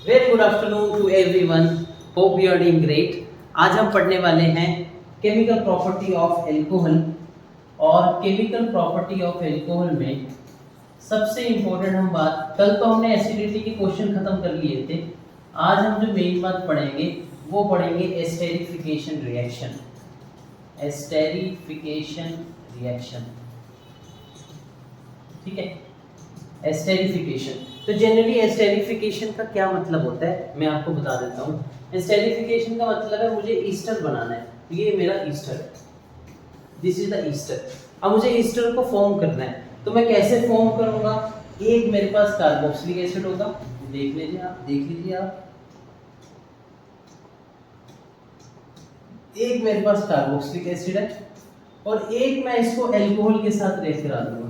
Very good afternoon to everyone. Hope you are doing great. आज हम पढ़ने वाले हैं केमिकल प्रॉपर्टी ऑफ एल्कोहल। और केमिकल प्रॉपर्टी ऑफ एल्कोहल में सबसे इंपॉर्टेंट हम बात, कल तो हमने एसिडिटी के क्वेश्चन खत्म कर लिए थे। आज हम जो मेन बात पढ़ेंगे वो पढ़ेंगे एस्टेरिफिकेशन रिएक्शन। एस्टेरिफिकेशन रिएक्शन, ठीक है। एस्टेरिफिकेशन, तो जनरली एस्टेरिफिकेशन का क्या मतलब होता है मैं आपको बता देता हूँ। एस्टेरिफिकेशन का मतलब है मुझे ईस्टर बनाना है। ये मेरा ईस्टर है, दिस इज द ईस्टर। अब मुझे ईस्टर को फॉर्म करना है, तो मैं कैसे फॉर्म करूंगा। एक मेरे पास कार्बोक्सिलिक एसिड होगा, देख लीजिए आप, एक मेरे पास कार्बोक्सिलिक एसिड है और एक मैं इसको एल्कोहल के साथ रिएक्ट करा दूंगा।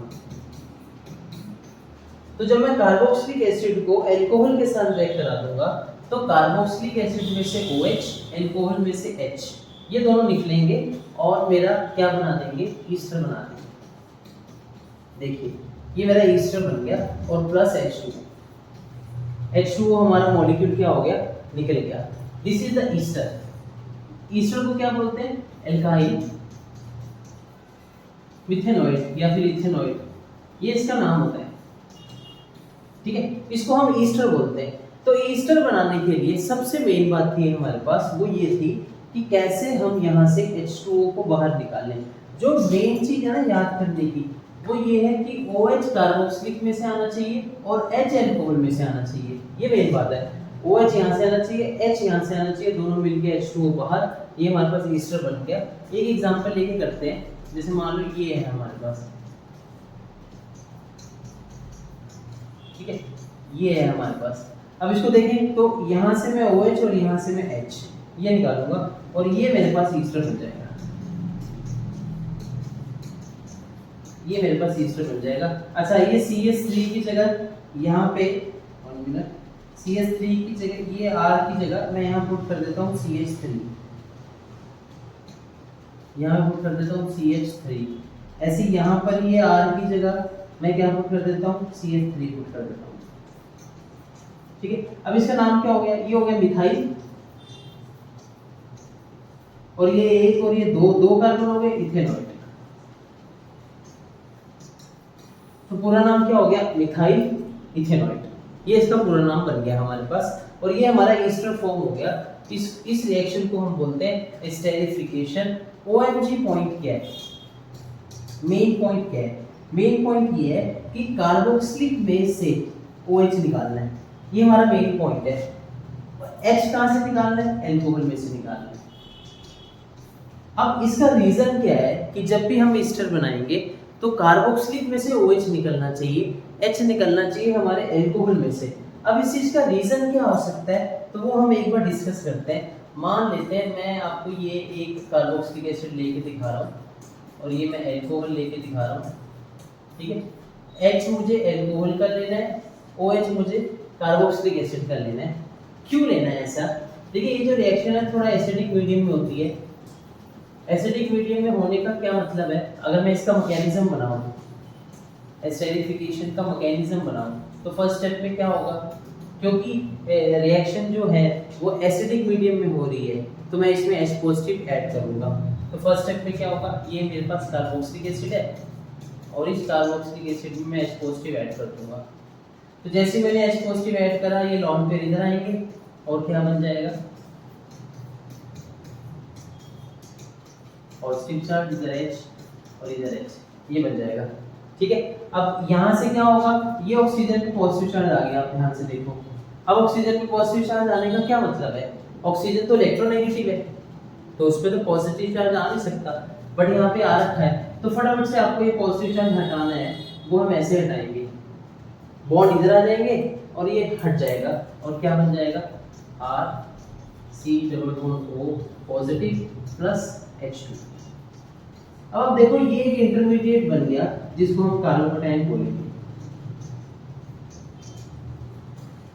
तो जब मैं कार्बोक्सिलिक एसिड को एल्कोहल के साथ रिएक्ट करा दूंगा तो कार्बोक्सिलिक एसिड में से OH, एल्कोहल में से H, ये दोनों निकलेंगे और मेरा क्या बना देंगे, ईस्टर बना देंगे। देखिए ये मेरा ईस्टर बन गया और प्लस H2O हमारा मॉलिक्यूल क्या हो गया, निकल गया। This is the Easter. Easter को क्या बोलते हैं, एल्काइल मिथेनॉइड या फिर इथेनॉइड, ये इसका नाम होता है, ठीक है। इसको हम ईस्टर बोलते हैं। तो ईस्टर बनाने के लिए सबसे मेन बात थी हमारे पास, वो ये थी कि कैसे हम यहाँ से H2O को बाहर निकालें। जो मेन चीज है ना याद करने की, वो ये है कि OH कार्बोक्सिलिक में से आना चाहिए और H एल्कोहल में से आना चाहिए। ये मेन बात है। OH यहाँ से आना चाहिए, H यहाँ से आना चाहिए, दोनों मिलके H2O बाहर। ये हमारे पास ईस्टर बन गया। एक एग्जांपल लेके करते हैं। जैसे मान लो ये है हमारे पास, ठीक है, ये है हमारे पास। अब इसको देखें तो यहाँ से मैं OH और यहाँ से मैं H ये निकालूंगा और ये मेरे पास ईस्टर बन जाएगा। ये मेरे पास ईस्टर बन जाएगा। अच्छा, ये CH3 की जगह यहाँ पे CH3 की जगह, ये R की जगह मैं यहाँ पुट कर देता हूँ CH3, यहाँ पुट कर देता हूँ CH3। ऐसे यहाँ पर ये R की जगह मैं क्या पुट कर देता हूँ, CH3 पुट कर देता हूँ, ठीक है। अब इसका नाम क्या हो गया, ये हो गया मिथाइल, और ये एक और ये दो कार्बन हो गए इथेनॉइड। तो पूरा नाम क्या हो गया, मिथाइल इथेनॉइड। ये इसका पूरा नाम बन गया हमारे पास और ये हमारा ईस्टर फॉर्म हो गया। इस रिएक्शन को हम बोलते हैं एस्टेरिफिकेशन। OMG पॉइंट क्या है, मेन पॉइंट क्या है, मेन पॉइंट ये है कि कार्बोक्सिलिक में से OH निकालना है। ये हमारा मेन पॉइंट है। H कहां से निकालना है, एल्कोहल में से निकालना है। अब इसका रीजन क्या है कि जब भी हम ईस्टर बनाएंगे तो कार्बोक्सिलिक में से OH निकलना चाहिए, H निकलना चाहिए हमारे एल्कोहल में से। अब इस चीज का रीजन क्या हो सकता है, तो वो हम एक बार डिस्कस करते हैं। मान लेते हैं मैं आपको ये एक कार्बोक्सिलिक एसिड लेके दिखा रहा हूँ और ये मैं एल्कोहल लेके दिखा रहा हूँ, ठीक है। H मुझे एल्कोहल का लेना है, OH मुझे कार्बोक्सिलिक एसिड का लेना है। क्यों लेना है ऐसा, देखिए ये जो रिएक्शन है थोड़ा एसिडिक मीडियम में होती है। एसिडिक मीडियम में होने का क्या मतलब है, अगर मैं इसका मैकेनिज्म बनाऊं, एस्टेरिफिकेशन का मैकेनिज्म बनाऊं, तो फर्स्ट स्टेप में क्या होगा, क्योंकि रिएक्शन जो है वो एसिडिक मीडियम में हो रही है तो मैं इसमें H पॉजिटिव ऐड करूंगा। तो फर्स्ट स्टेप में क्या होगा, ये मेरे पास कार्बोक्सिलिक एसिड है और इस कार्बोक्सिलिक एसिड में मैं H पॉजिटिव ऐड कर दूंगा। तो जैसे मैंने H पॉजिटिव ऐड करा, ये लॉन पेयर इधर आएंगे और क्या बन जाएगा, पॉजिटिव चार्ज, इधर H और इधर H, ये बन जाएगा, ठीक है। अब यहाँ से क्या होगा, ये ऑक्सीजन पे पॉजिटिव चार्ज आ गया, आप ध्यान से देखो। अब ऑक्सीजन पे पॉजिटिव चार्ज आने का क्या मतलब है, ऑक्सीजन तो इलेक्ट्रोनेगेटिव है तो उस पे तो पॉजिटिव चार्ज आ नहीं सकता, बट यहाँ पे आ रखा है। तो फटाफट से आपको ये पॉजिटिव चार्ज हटाना है, वो हम ऐसे हटाएंगे, बॉन्ड इधर आ जाएंगे और ये हट जाएगा और क्या बन जाएगा, RC≡O पॉजिटिव प्लस H2। अब आप देखो ये एक इंटरमीडिएट बन गया जिसको हम कार्बोकैटायन बोलेंगे।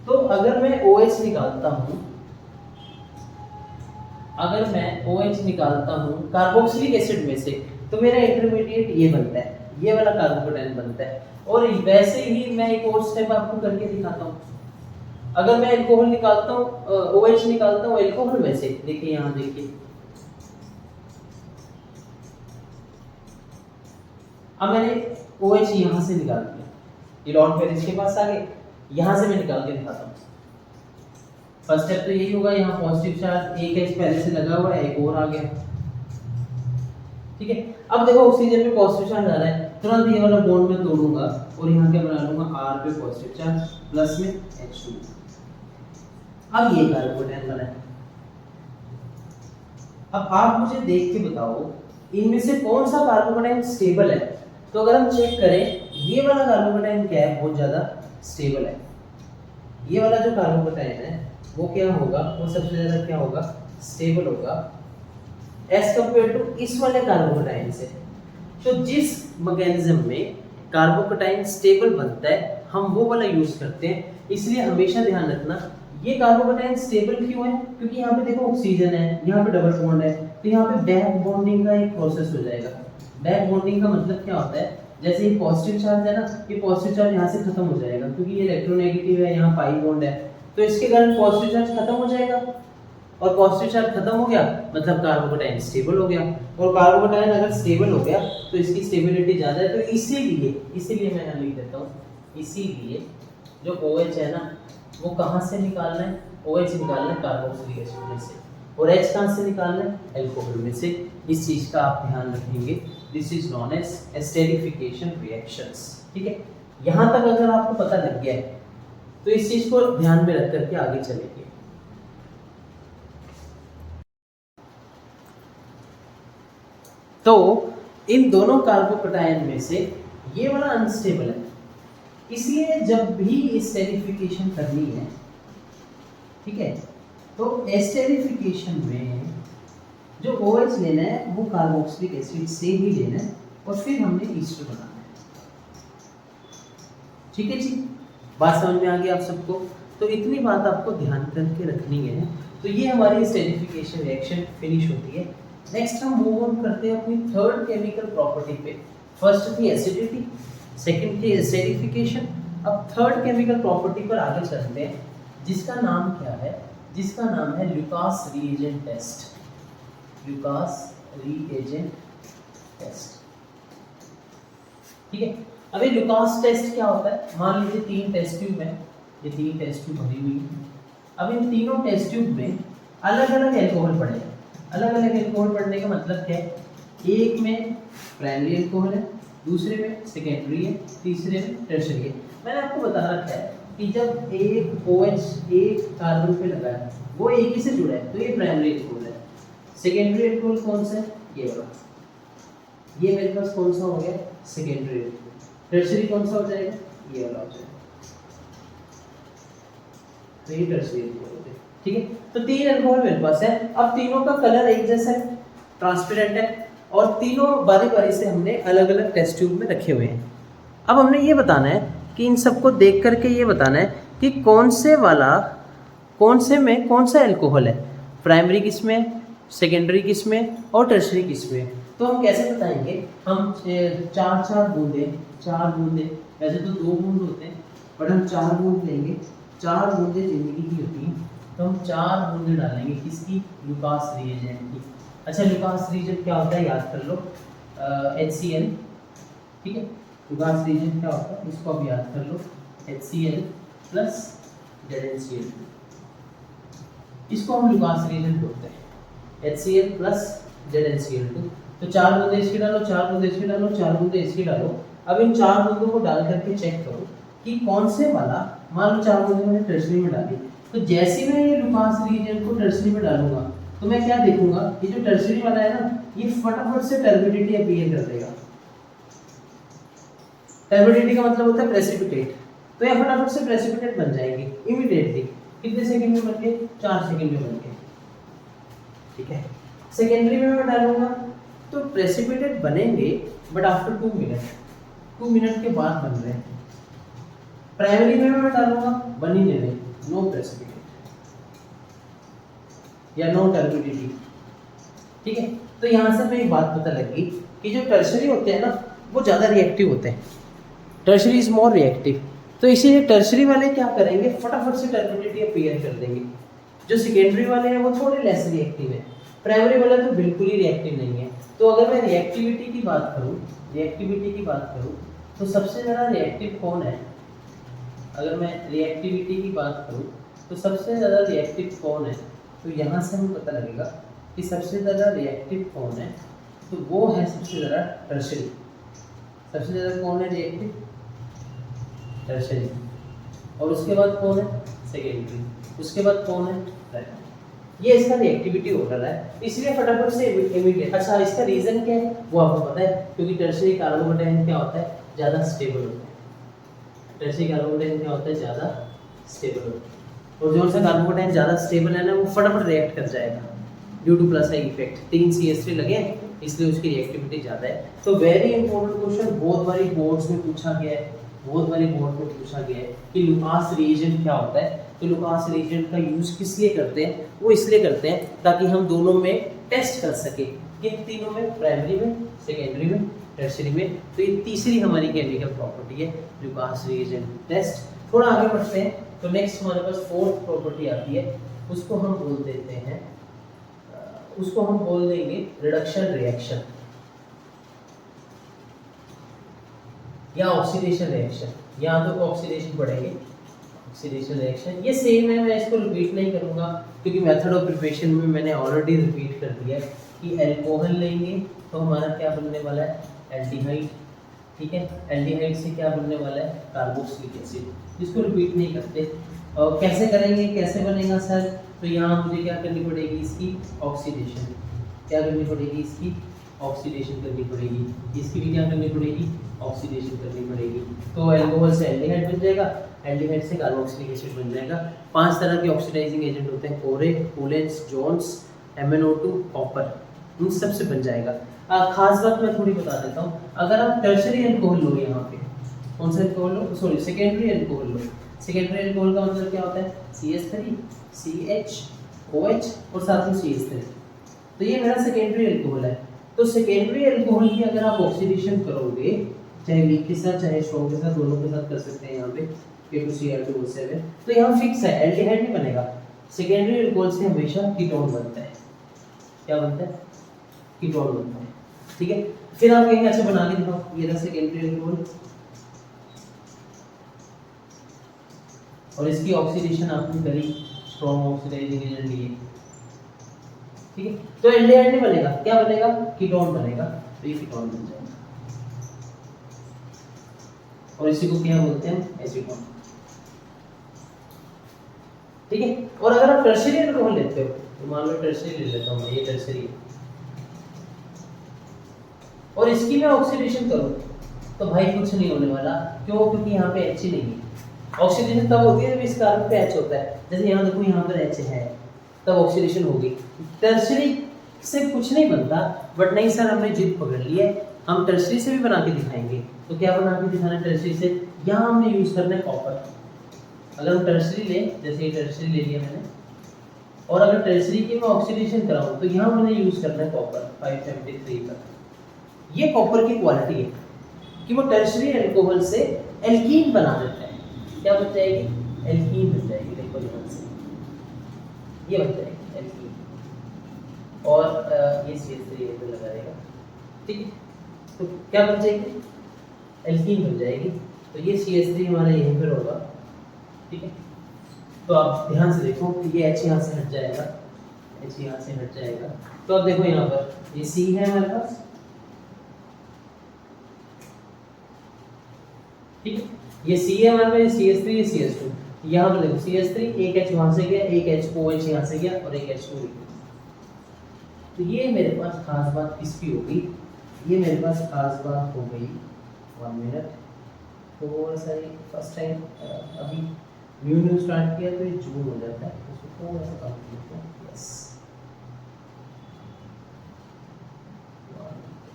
तो अगर मैं OH निकालता हूं, अगर मैं OH निकालता हूं कार्बोक्सिलिक एसिड में से, तो मेरा इंटरमीडिएट ये बनता है, ये वाला कार्बोकैटायन बनता है। और वैसे ही मैं एक और स्टेप आपको करके दिखाता हूं। अगर मैं एल्कोहल निकालता हूँ, OH निकालता हूँ एल्कोहल में से, देखिए यहाँ देखिए, अब मैंने OH यहाँ से निकाल दिया, ये लॉन्ग पेरिस के पास आ गए, यहाँ से मैं निकाल के दिखाता हूँ। फर्स्ट स्टेप तो यही होगा, यहाँ पॉजिटिव चार्ज एक H पहले से लगा हुआ है, एक और आ गया, ठीक है। अब देखो ऑक्सीजन में पॉजिटिव चार्ज आ रहा है, तुरंत ये वाला बॉन्ड में तोड़ूंगा और यहाँ क्या बना लूंगा, R पे पॉजिटिव चार्ज प्लस में H2। अब ये कार्बोकेटायन बना है। अब आप मुझे देख के बताओ इनमें से कौन सा कार्बोकेटायन स्टेबल है। तो अगर हम चेक करें, ये वाला कार्बोकेटायन क्या है, बहुत ज्यादा स्टेबल है। ये वाला जो कार्बोकेटायन है वो क्या होगा, वो सबसे ज्यादा क्या होगा, स्टेबल होगा एज कंपेयर टू इस वाले कार्बोकेटायन से। तो जिस मैकेनिज्म में कार्बोकेटायन स्टेबल बनता है हम वो वाला यूज करते हैं। इसलिए हमेशा ध्यान रखना ये कार्बोकेटायन स्टेबल क्यों है, क्योंकि यहाँ पे देखो ऑक्सीजन है, यहाँ पे डबल बॉन्ड है, तो यहाँ पे बैक बॉन्डिंग का एक प्रोसेस हो जाएगा। बैक बॉन्डिंग का मतलब क्या होता है, जैसे ये पॉजिटिव चार्ज है ना, ये पॉजिटिव चार्ज यहाँ से खत्म हो जाएगा क्योंकि ये इलेक्ट्रोनेगेटिव है, यहाँ पाई बॉन्ड है, तो इसके कारण पॉजिटिव चार्ज खत्म हो जाएगा। और पॉजिटिव चार्ज खत्म हो गया मतलब कार्बोकेटायन स्टेबल हो गया, और कार्बोकेटायन अगर स्टेबल हो गया तो इसकी स्टेबिलिटी ज्यादा है। तो इसीलिए मैं यहाँ लिख देता हूँ, इसीलिए जो OH है ना वो कहाँ से निकालना है, OH निकालना है कार्बोक्सिलिक एसिड में से, और H कहाँ से निकालना है, एल्कोहल में से। इस चीज का आप ध्यान रखेंगे। This is known as esterification reactions, ठीक है। यहाँ तक अगर आपको पता लग गया है तो इस चीज को ध्यान में रख करके आगे चलेंगे। तो इन दोनों कार्बोकेटायन में से ये वाला अनस्टेबल है, इसलिए जब भी एस्टेरिफिकेशन करनी है, ठीक है, तो एस्टेरिफिकेशन में जो OH लेना है वो कार्बोक्सिलिक एसिड से ही लेना है, और फिर हमने ईस्टर बनाना है, ठीक है जी। बात समझ में आ गई आप सबको। तो इतनी बात आपको ध्यान करके रखनी है। तो ये हमारी एस्टेरिफिकेशन रिएक्शन फिनिश होती है। नेक्स्ट हम मूव ऑन करते हैं अपनी थर्ड केमिकल प्रॉपर्टी पे। फर्स्ट थी एसिडिटी, सेकंड थी एसिडिफिकेशन, अब थर्ड केमिकल प्रॉपर्टी पर आगे चलते हैं, जिसका नाम क्या है, जिसका नाम है Lucas reagent test. Lucas reagent test, ठीक है। अभी लुकास टेस्ट क्या होता है, मान लीजिए 3 टेस्ट ट्यूब है, ये 3 टेस्ट ट्यूब भरी हुई है। अब इन तीनों टेस्ट ट्यूब में अलग अलग एल्कोहल पड़े हैं। अलग अलग एल्कोहल पड़ने का मतलब क्या है, एक में प्राइमरी एल्कोहल है, दूसरे में सेकेंडरी है, तीसरे में टर्शियरी है। मैंने आपको बता रखा है कि जब एक OH एक कार्बन पे लगा है वो एक ही से जुड़ा है तो ये प्राइमरी एल्कोहल है। सेकेंडरी एल्कोहल कौन सा है, ये वाला, ये मेरे पास कौन सा हो गया, सेकेंडरी एल्कोहल। टर्शियरी कौन सा हो जाएगा, ये वाला हो जाएगा, तो ये टर्शियरी एल्कोहल हो जाएगा, ठीक है। तो 3 एल्कोहल मेरे पास है। अब तीनों का कलर एक जैसा है, ट्रांसपेरेंट है, और तीनों बारी बारी से हमने अलग अलग टेस्ट ट्यूब में रखे हुए हैं। अब हमने ये बताना है कि इन सबको देख करके ये बताना है कि कौन से में कौन सा एल्कोहल है, प्राइमरी किस में, सेकेंडरी किस में और टर्शियरी किस में। तो हम कैसे बताएंगे, हम 4 बूंदे, वैसे तो 2 बूंद होते हैं बट हम 4 बूंद लेंगे। 4 बूंदे जिंदगी की होती हैं, तो हम 4 बूंदे डालेंगे किसकी, लुकास रिएजेंट की। अच्छा, लुकास रिएजेंट क्या होता है याद कर लो, HCl, ठीक है। लुकास रिएजेंट क्या होता है इसको अब याद कर लो, HCl प्लस ZnCl, इसको हम लुकास रिएजेंट बोलते हैं, HCl प्लस ZnCl2। तो 4 बूंदे इसकी डालो, 4 बूंदे इसकी डालो, 4 बूंदे इसकी डालो। अब इन 4 बूंदों को डाल करके चेक करो कि कौन से वाला, मान लो 4 बूंदे मैंने टर्शियरी में डाली, तो जैसे मैं ये लुकास रिएजेंट को टर्शियरी में डालूंगा तो मैं क्या देखूंगा, ये जो टर्शियरी वाला है ना ये फटाफट से टर्बिडिटी अपीयर कर देगा। टर्बिडिटी का मतलब होता है प्रेसिपिटेट, तो ये फटाफट से प्रेसिपिटेट बन जाएंगे इमीडिएटली। कितने सेकंड में बन गए, 4 सेकंड में बन गए, ठीक है। सेकेंडरी में मैं डालूंगा तो प्रेसिपिटेट बनेंगे बट आफ्टर 2 मिनट के बाद बन रहे हैं। प्राइमरी में मैं डालूंगा बन ही नहीं रहे, नो प्रेसिपिटेट या नो टर्बिडिटी, ठीक है। तो यहाँ से हमें एक बात पता लगी कि जो टर्शियरी होते हैं ना वो ज़्यादा रिएक्टिव होते हैं। टर्शियरी इज मोर रिएक्टिव, तो इसीलिए टर्शरी वाले क्या करेंगे, फटाफट से टर्बिडिटी अपीयर कर देंगे। जो सेकेंडरी वाले हैं वो थोड़े लेस रिएक्टिव है, प्राइमरी वाला तो बिल्कुल ही रिएक्टिव नहीं है। तो अगर मैं रिएक्टिविटी की बात करूं, तो सबसे ज़्यादा रिएक्टिव कौन है? अगर मैं रिएक्टिविटी की बात करूं तो सबसे ज़्यादा रिएक्टिव कौन है, तो यहाँ से हमें पता लगेगा कि सबसे ज़्यादा रिएक्टिव कौन है। तो वो है सबसे ज़्यादा टर्शरी। सबसे ज़्यादा कौन है रिएक्टिव? टर्शरी। और उसके बाद कौन है? सेकेंडरी। उसके बाद कौन है? प्राइमरी। ये इसका रिएक्टिविटी ऑर्डर है, इसलिए फटाफट से इमीडिएट। अच्छा, इसका रीज़न क्या है वो आपको पता है, क्योंकि टर्शरी कार्बोकेटायन क्या होता है, ज़्यादा स्टेबल होता है। टर्शरी कार्बोकेटायन क्या होता है, ज़्यादा स्टेबल होता है। और जो सा कार्बोकेटायन ज़्यादा स्टेबल है ना, वो फटाफट रिएक्ट कर जाएगा due two plus I effect. 3 CH3 लगे इसलिए उसकी रिएक्टिविटी ज़्यादा है। तो वेरी इंपॉर्टेंट क्वेश्चन बहुत बारी बोर्ड्स में पूछा गया है, कि लुकास रिएजेंट क्या होता है। तो लुकास रिएजेंट का यूज़ किस लिए करते हैं? वो इसलिए करते हैं ताकि हम दोनों में टेस्ट कर सके, किन तीनों में, प्राइमरी में, सेकेंडरी में, टर्शरी में। तो ये तीसरी हमारी केमिकल प्रॉपर्टी है, लुकास रिएजेंट टेस्ट। थोड़ा आगे बढ़ते हैं तो नेक्स्ट हमारे पास फोर्थ प्रॉपर्टी आती है, उसको हम बोल देते हैं, उसको हम बोल देंगे रिडक्शन रिएक्शन या ऑक्सीडेशन रिएक्शन। यहाँ तो ऑक्सीडेशन पढ़ेंगे, ऑक्सीडेशन रिएक्शन। ये सेम है, मैं इसको रिपीट नहीं करूँगा क्योंकि मेथड ऑफ प्रिपरेशन में मैंने ऑलरेडी रिपीट कर दिया है कि एल्कोहल लेंगे तो हमारा क्या बनने वाला है, एल्डिहाइड। ठीक है, एल्डिहाइड से क्या बनने वाला है, कार्बोक्सिलिक एसिड। इसको रिपीट नहीं करते। और कैसे करेंगे, कैसे बनेगा सर? तो यहाँ मुझे क्या करनी पड़ेगी, इसकी ऑक्सीडेशन। क्या करनी पड़ेगी, इसकी ऑक्सीडेशन करनी पड़ेगी। इसकी भी क्या करनी पड़ेगी, ऑक्सीडेशन करनी पड़ेगी। तो एल्कोहल से एल्डिहाइड बन जाएगा, एल्डिहाइड से कार्बोक्सिलिक एसिड बन जाएगा। 5 तरह के ऑक्सीडाइजिंग एजेंट होते हैं, कोरे, कूलेंस, जोन्स, MnO2, कॉपर, इन सब से बन जाएगा। खास बात मैं थोड़ी बता देता हूँ, अगर आप टर्शरी एल्कोहल लो, यहाँ पे कौन सा एल्कोहल लो, सॉरी सेकेंडरी एल्कोहल लो। सेकेंडरी एल्कोहल का मतलब क्या होता है, CH3, CH, OH और साथ में CH3। तो ये मेरा सेकेंडरी एल्कोहल है। तो सेकेंडरी एल्कोहल की अगर आप ऑक्सीडेशन करोगे, चाहे वीक के साथ चाहे स्ट्रॉन्ग के साथ, दोनों के साथ कर सकते हैं यहाँ पे, K2Cl2O7, तो यहाँ फिक्स है, एल्डिहाइड नहीं बनेगा। सेकेंडरी एल्कोहल से हमेशा कीटोन बनता है। क्या बनता है, कीटोन बनता है। ठीक है, फिर आप कहेंगे अच्छा बना के दिखाओ, ये रहा सेकेंडरी एल्कोहल और इसकी ऑक्सीडेशन आपने करी, स्ट्रॉन्ग ऑक्सीडाइजिंग एजेंट लिए। ठीक है, तो एल्डिहाइड नहीं बनेगा, क्या बनेगा, कीटोन बनेगा। तो ये कीटोन बन जाएगा और इसी को क्या बोलते हैं, एसीटोन। ठीक है, और अगर आप टर्शरी एल्कोहल लेते हो, तो मान लो टर्शरी ले लेता हूं, ये टर्शरी है और इसकी मैं ऑक्सीडेशन करूं तो भाई कुछ नहीं होने वाला। क्यों? क्योंकि यहाँ पे H ही नहीं है। ऑक्सीडेशन तब होती है जब इस कार्बन पे H होता है। जैसे यहाँ देखो, यहाँ पर H है, तब ऑक्सीडेशन होगी। टर्शरी से कुछ नहीं बनता, बट नहीं सर हमने जिद पकड़ ली है, हम टर्शरी से भी बना के दिखाएंगे। तो क्या बना के दिखाना है टर्शरी से? यहाँ हमने यूज करना है कॉपर। अगर हम टर्शरी ले, जैसे ये टर्शरी ले लिया मैंने, और अगर टर्शरी की मैं ऑक्सीडेशन कराऊं तो यहाँ मैंने यूज करना है कॉपर 573 तक। ये कॉपर की क्वालिटी है कि वो टर्शरी एल्कोहल से एल्कीन बना देता है। क्या बन जाएगी, एल्कीन बन जाएगी। देखो ध्यान से, ये बन जाएगी एल्कीन, और ये CH3 ये पे लगाएगा। ठीक है, तो क्या बन जाएगी, एल्कीन बन जाएगी। तो ये CH3 हमारा यहीं पर होगा। ठीक है, तो आप ध्यान से देखो कि ये H यहाँ से हट जाएगा, H यहाँ से हट जाएगा। तो अब देखो यहाँ पर ये C है हमारे पास। ठीक है, ये C है हमारे पास, CH3, ये CH2। यहाँ पर देखो CH3, एक H वहां से गया, एक HOH यहाँ से गया और एक H2। तो ये मेरे पास खास बात किसकी होगी, ये मेरे पास खास बात हो गई, 1 मिनट, थोड़ा सा फर्स्ट टाइम अभी न्यू स्टार्ट किया तो ये जून हो जाता है, उसको थोड़ा सा कम करते हैं।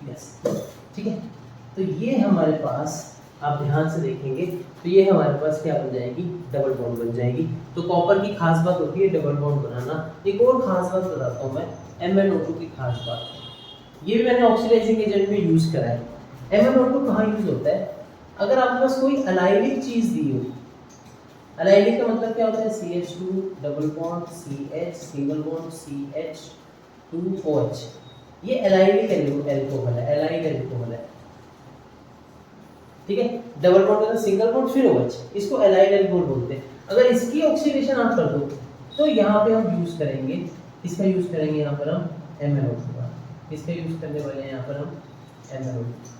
यस, ठीक है। तो ये हमारे पास, आप ध्यान से देखेंगे तो ये हमारे पास क्या बन जाएगी, डबल बॉन्ड बन जाएगी। तो कॉपर की खास बात होती है डबल बॉन्ड बनाना। एक और खास बात बताता हूँ मैं, MnO2 की खास बात, ये भी मैंने ऑक्सीडाइजिंग एजेंट में यूज करा है। MnO2 कहाँ यूज होता है, अगर आपके पास कोई अलाइलिक चीज दी हो, एलाइलिक का मतलब क्या होता है? CH2 double bond CH single bond CH2OH, ये एलाइलिक एल्कोहल है, एलाइड एल्कोहल है, ठीक है। डबल बॉन्ड मतलब सिंगल बॉन्ड फिर OH, इसको एलाइड एल्कोहल बोलते हैं। अगर इसकी ऑक्सीडेशन आप कर दो तो यहाँ पे हम यूज करेंगे, इसका यूज करेंगे यहाँ पर हम MnO2 का, इसका यूज करने वाले हैं यहाँ पर हम MnO2।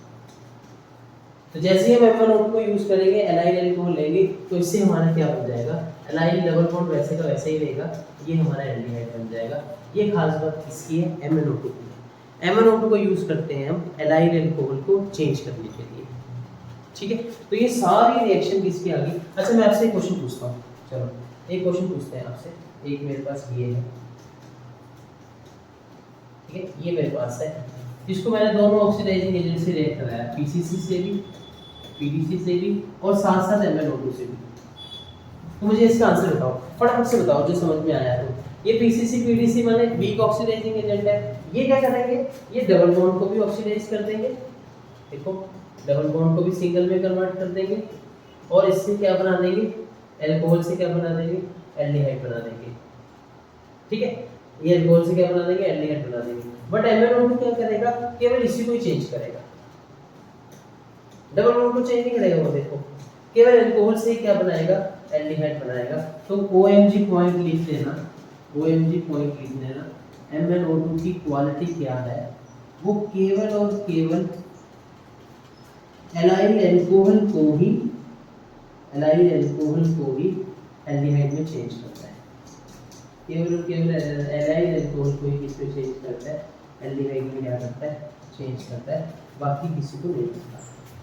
तो जैसे ही हम MnO2 को यूज करेंगे, एलाइड एल्कोहल लेंगे, तो इससे हमारा क्या हो जाएगा? एलाइड डबल बॉन्ड वैसे का वैसे ही रहेगा, ये हमारा एल्डिहाइड बन जाएगा। ये खास बात किसकी है? MnO2 की। MnO2 को यूज करते हैं हम एलाइड एल्कोहल को चेंज करने के लिए, ठीक है। तो ये सारी रिएक्शन किसकी आ गई? अच्छा मैं आपसे एक क्वेश्चन पूछता हूँ, चलो एक क्वेश्चन पूछते हैं आपसे। एक मेरे पास ये है, ठीक है, ये मेरे पास है, इसको मैंने दोनों ऑक्सीडाइजिंग एजेंट से रिएक्ट कराया, PCC से भी, PDC से भी, और साथ साथ MnO2 से भी। तो मुझे इसका आंसर बताओ, फटाफट से बताओ जो समझ में आया। तो ये PCC PDC माने वीक ऑक्सीडाइजिंग एजेंट है, ये क्या करेंगे? ये डबल बॉन्ड को भी ऑक्सीडाइज कर देंगे, देखो डबल बॉन्ड को भी सिंगल में कन्वर्ट कर देंगे, और इससे क्या बना देंगे? एल्कोहल से क्या बना देंगे? एल्डिहाइड बना देंगे, ठीक है। ये एल्कोहल से क्या बना देंगे? एल्डिहाइड बना देंगे। बट MnO2 क्या करेगा? केवल इसी को ही चेंज करेगा, डबल बॉन्ड को चेंज नहीं करेगा वो, देखो केवल एल्कोहल से ही क्या बनाएगा? एल्डिहाइड बनाएगा। तो OMG पॉइंट लिख लेना, OMG पॉइंट लिख लेना, MnO2 की क्वालिटी क्या है? वो केवल और केवल एलाइल एल्कोहल को ही एल्डिहाइड में चेंज करता है, केवल और केवल एलाइल एल्कोहल को ही किसमें चेंज करता है? एल्डिहाइड में क्या करता है? चेंज करता है, बाकी किसी को नहीं करता।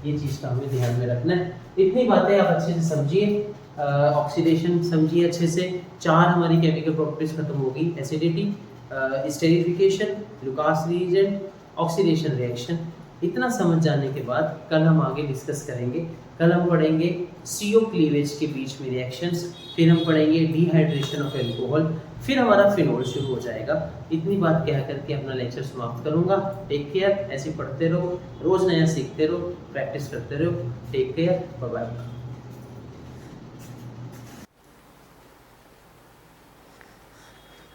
ये चीज़ का हमें ध्यान में रखना है। इतनी बातें आप अच्छे से समझिए, ऑक्सीडेशन समझिए अच्छे से। 4 हमारी केमिकल प्रॉपर्टीज खत्म होगी, acidity, esterification, Lucas reagent, oxidation reaction. इतना समझ जाने के बाद कल हम आगे डिस्कस करेंगे। कल हम पढ़ेंगे CO क्लीवेज के बीच में रिएक्शंस, फिर हम पढ़ेंगे डिहाइड्रेशन ऑफ एल्कोहल, फिर हमारा फिनोल शुरू हो जाएगा। इतनी बात कह करके अपना लेक्चर समाप्त करूंगा। टेक केयर, ऐसे पढ़ते रहो, रोज नया सीखते रहो, प्रैक्टिस करते रहो। Take care, bye bye.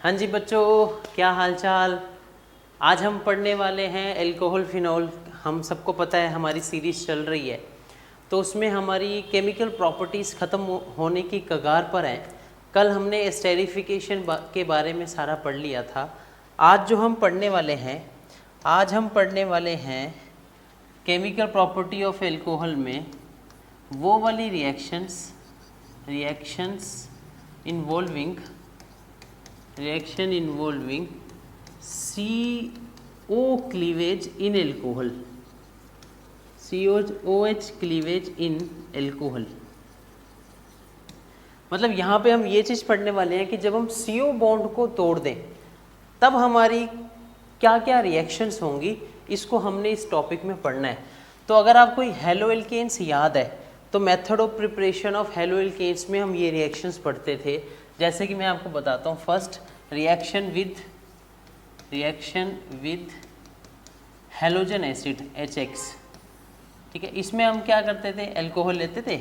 हाँ जी बच्चों, क्या हालचाल? आज हम पढ़ने वाले हैं एल्कोहल फिनोल। हम सबको पता है हमारी सीरीज़ चल रही है, तो उसमें हमारी केमिकल प्रॉपर्टीज़ ख़त्म होने की कगार पर हैं। कल हमने एस्टेरिफिकेशन के बारे में सारा पढ़ लिया था। आज जो हम पढ़ने वाले हैं, आज हम पढ़ने वाले हैं केमिकल प्रॉपर्टी ऑफ एल्कोहल में वो वाली reactions involving CO cleavage in alcohol, COOH cleavage in alcohol. मतलब यहाँ पे हम ये चीज़ पढ़ने वाले हैं कि जब हम CO बॉन्ड को तोड़ दें तब हमारी क्या क्या रिएक्शंस होंगी, इसको हमने इस टॉपिक में पढ़ना है। तो अगर आपको हेलो एल्केन्स याद है तो method of preparation of haloalkanes में हम ये रिएक्शंस पढ़ते थे। जैसे कि मैं आपको बताता हूँ, first reaction with halogen acid HX, ठीक है। इसमें हम क्या करते थे? एल्कोहल लेते थे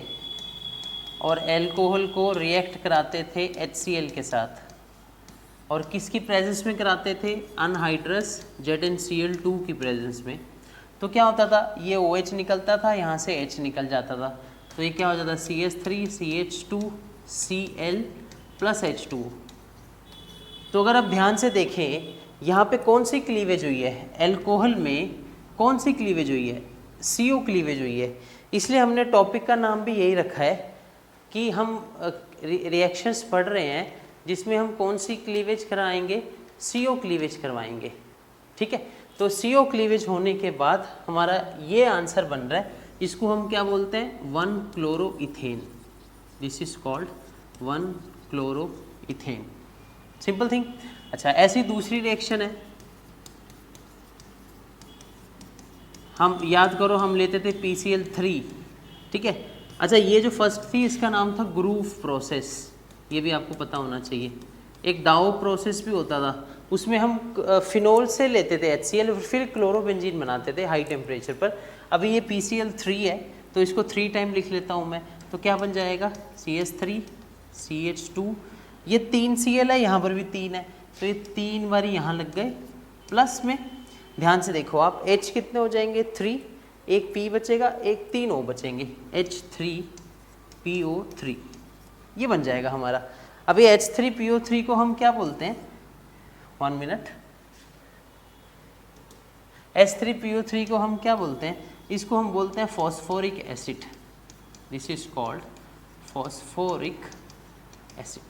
और एल्कोहल को रिएक्ट कराते थे HCl के साथ, और किसकी प्रेजेंस में कराते थे? अनहाइड्रस ZnCl2 की प्रेजेंस में। तो क्या होता था? ये OH निकलता था, यहाँ से H निकल जाता था, तो ये क्या हो जाता? CH3 CH2 Cl plus H2। तो अगर आप ध्यान से देखें यहाँ पे कौन सी क्लीवेज हुई है? एल्कोहल में कौन सी क्लीवेज हुई है? CO क्लीवेज हुई है। इसलिए हमने टॉपिक का नाम भी यही रखा है कि हम रिएक्शंस पढ़ रहे हैं जिसमें हम कौन सी क्लीवेज कराएंगे? CO क्लीवेज करवाएंगे, ठीक है। तो CO क्लीवेज होने के बाद हमारा ये आंसर बन रहा है, इसको हम क्या बोलते हैं? One chloroethane. This is called one chloroethane, simple thing. अच्छा, ऐसी दूसरी रिएक्शन है, हम याद करो हम लेते थे PCl3, ठीक है। अच्छा, ये जो फर्स्ट थी इसका नाम था ग्रूव प्रोसेस, ये भी आपको पता होना चाहिए। एक डाओ प्रोसेस भी होता था, उसमें हम फिनोल से लेते थे HCl, फिर क्लोरोबेंजीन बनाते थे हाई टेम्परेचर पर। अभी ये PCl3 है तो इसको 3 टाइम लिख लेता हूँ मैं, तो क्या बन जाएगा? CH3 CH2, ये 3 Cl है, यहाँ पर भी 3 है, तो ये 3 बार यहाँ लग गए प्लस में। ध्यान से देखो आप, H कितने हो जाएंगे 3, एक P बचेगा, एक 3 O बचेंगे, H3PO3 ये बन जाएगा हमारा। अब ये H3PO3 को हम क्या बोलते हैं, 1 मिनट, H3PO3 को हम क्या बोलते हैं, इसको हम बोलते हैं phosphoric acid. This is called phosphoric acid.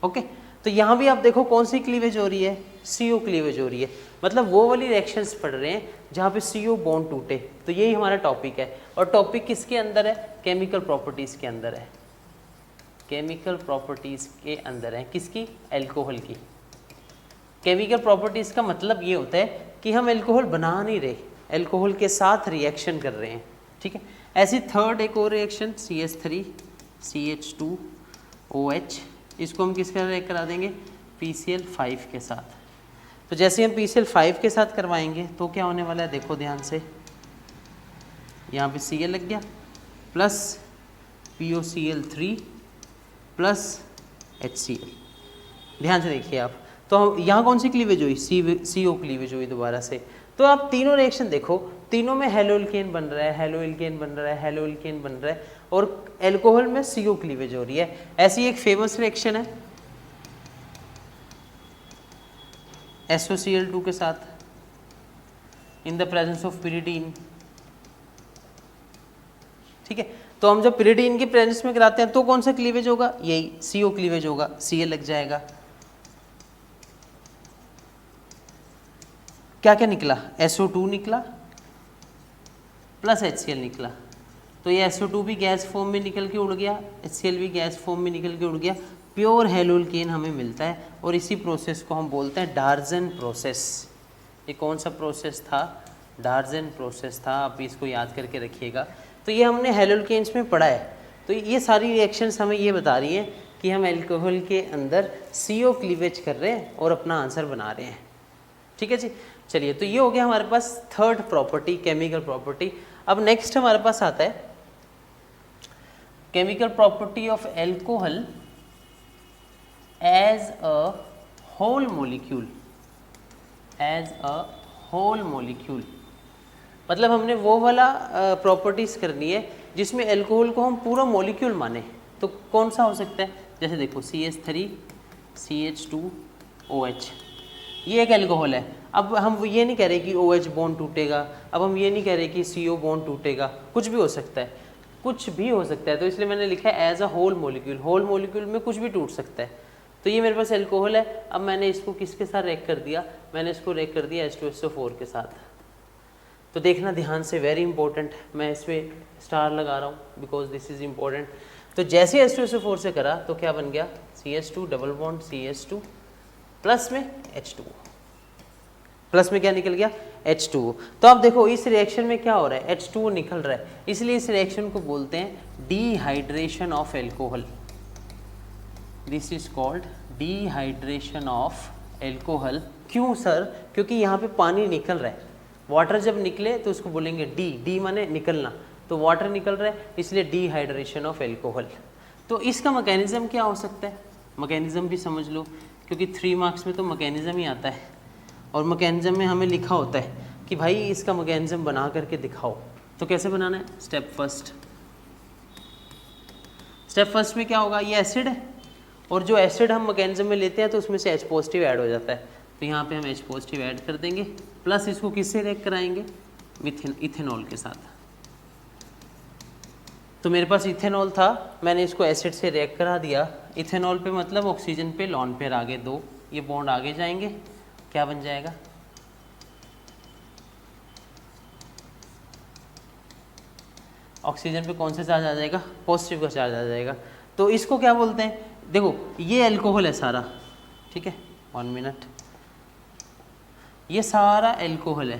Okay, तो यहाँ भी आप देखो कौन सी क्लीवेज हो रही है, CO क्लीवेज हो रही है, मतलब वो वाली रिएक्शंस पढ़ रहे हैं जहाँ पे CO बॉन्ड टूटे। तो यही हमारा टॉपिक है, और टॉपिक किसके अंदर है, केमिकल प्रॉपर्टीज़ के अंदर है, केमिकल प्रॉपर्टीज़ के अंदर है, किसकी, एल्कोहल की। केमिकल प्रॉपर्टीज़ का मतलब ये होता है कि हम एल्कोहल बना नहीं रहे, एल्कोहल के साथ रिएक्शन कर रहे हैं, ठीक है। ऐसी थर्ड एक और रिएक्शन CH3 CH2OH, इसको हम किसके साथ रिएक्ट करा देंगे, PCl5 के साथ। तो जैसे हम PCl5 के साथ करवाएंगे तो क्या होने वाला है, देखो ध्यान से, यहाँ पे Cl लग गया प्लस POCl3 प्लस HCl। ध्यान से देखिए आप, तो हम यहाँ कौन सी क्लीवेज हुई, CO क्लीवेज हुई दोबारा से। तो आप तीनों रिएक्शन देखो, तीनों में हेलोइल्केन बन रहा है, हेलोइल्केन बन रहा है, हेलोइल्केन बन रहा है, और एल्कोहल में CO क्लीवेज हो रही है। ऐसी एक फेमस रिएक्शन है SOCl2 के साथ in the presence of pyridine, ठीक है। तो हम जब पिरिडीन के प्रेजेंस में कराते हैं तो कौन सा क्लीवेज होगा, यही CO क्लीवेज होगा, Cl लग जाएगा। क्या क्या निकला, SO2 निकला प्लस HCl निकला। तो ये SO2 भी गैस फॉर्म में निकल के उड़ गया, HCl भी गैस फॉर्म में निकल के उड़ गया, प्योर हेलोइल्केन हमें मिलता है। और इसी प्रोसेस को हम बोलते हैं डार्जन प्रोसेस। ये कौन सा प्रोसेस था, डार्जन प्रोसेस था, आप इसको याद करके रखिएगा। तो ये हमने हेलोइल्केन्स में पढ़ा है। तो ये सारी रिएक्शंस हमें ये बता रही हैं कि हम एल्कोहल के अंदर CO क्लीवेज कर रहे हैं और अपना आंसर बना रहे हैं, ठीक है जी। चलिए, तो ये हो गया हमारे पास थर्ड प्रॉपर्टी, केमिकल प्रॉपर्टी। अब नेक्स्ट हमारे पास आता है chemical property of alcohol as a whole molecule, as a whole molecule. मतलब हमने वो वाला प्रॉपर्टीज करनी है जिसमें एल्कोहल को हम पूरा मॉलिक्यूल माने। तो कौन सा हो सकता है, जैसे देखो CH3 CH2OH, ये एक एल्कोहल है। अब हम ये नहीं कह रहे कि OH बॉन्ड टूटेगा, अब हम ये नहीं कह रहे कि CO बॉन्ड टूटेगा, कुछ भी हो सकता है, कुछ भी हो सकता है। तो इसलिए मैंने लिखा है as a whole molecule, whole molecule में कुछ भी टूट सकता है। तो ये मेरे पास एल्कोहल है। अब मैंने इसको किसके साथ रेक कर दिया, मैंने इसको रेक कर दिया H2SO4 के साथ। तो देखना ध्यान से, वेरी इंपॉर्टेंट, मैं इसमें स्टार लगा रहा हूँ बिकॉज दिस इज इम्पोर्टेंट। तो जैसे H2SO4 से करा तो क्या बन गया, CH2 double bond CH2 plus में H2O, प्लस में क्या निकल गया H2O। तो आप देखो इस रिएक्शन में क्या हो रहा है, H2O निकल रहा है, इसलिए इस रिएक्शन को बोलते हैं dehydration of alcohol. This is called dehydration of alcohol. क्यों सर, क्योंकि यहाँ पे पानी निकल रहा है, वाटर जब निकले तो उसको बोलेंगे डी माने निकलना, तो वाटर निकल रहा है इसलिए डिहाइड्रेशन ऑफ एल्कोहल। तो इसका मैकेनिज्म क्या हो सकता है, मैकेनिज्म भी समझ लो, क्योंकि 3 मार्क्स में तो मैकेनिज्म ही आता है, और मैकेनिज्म में हमें लिखा होता है कि भाई इसका मैकेनिज्म बना करके दिखाओ। तो कैसे बनाना है, स्टेप फर्स्ट में क्या होगा, ये एसिड है, और जो एसिड हम मैकेनिज्म में लेते हैं तो उसमें से H पॉजिटिव ऐड हो जाता है। तो यहाँ पे हम H पॉजिटिव ऐड कर देंगे, प्लस इसको किससे रिएक्ट कराएंगे, इथेनॉल के साथ। तो मेरे पास इथेनॉल था, मैंने इसको एसिड से रिएक्ट करा दिया। इथेनॉल पे मतलब ऑक्सीजन पे लॉन पेयर आगे 2, ये बॉन्ड आगे जाएंगे, क्या बन जाएगा, ऑक्सीजन पे कौन सा चार्ज आ जाएगा, पॉजिटिव का चार्ज आ जाएगा। तो इसको क्या बोलते हैं, देखो ये एल्कोहल है सारा, ठीक है, 1 मिनट, ये सारा एल्कोहल है,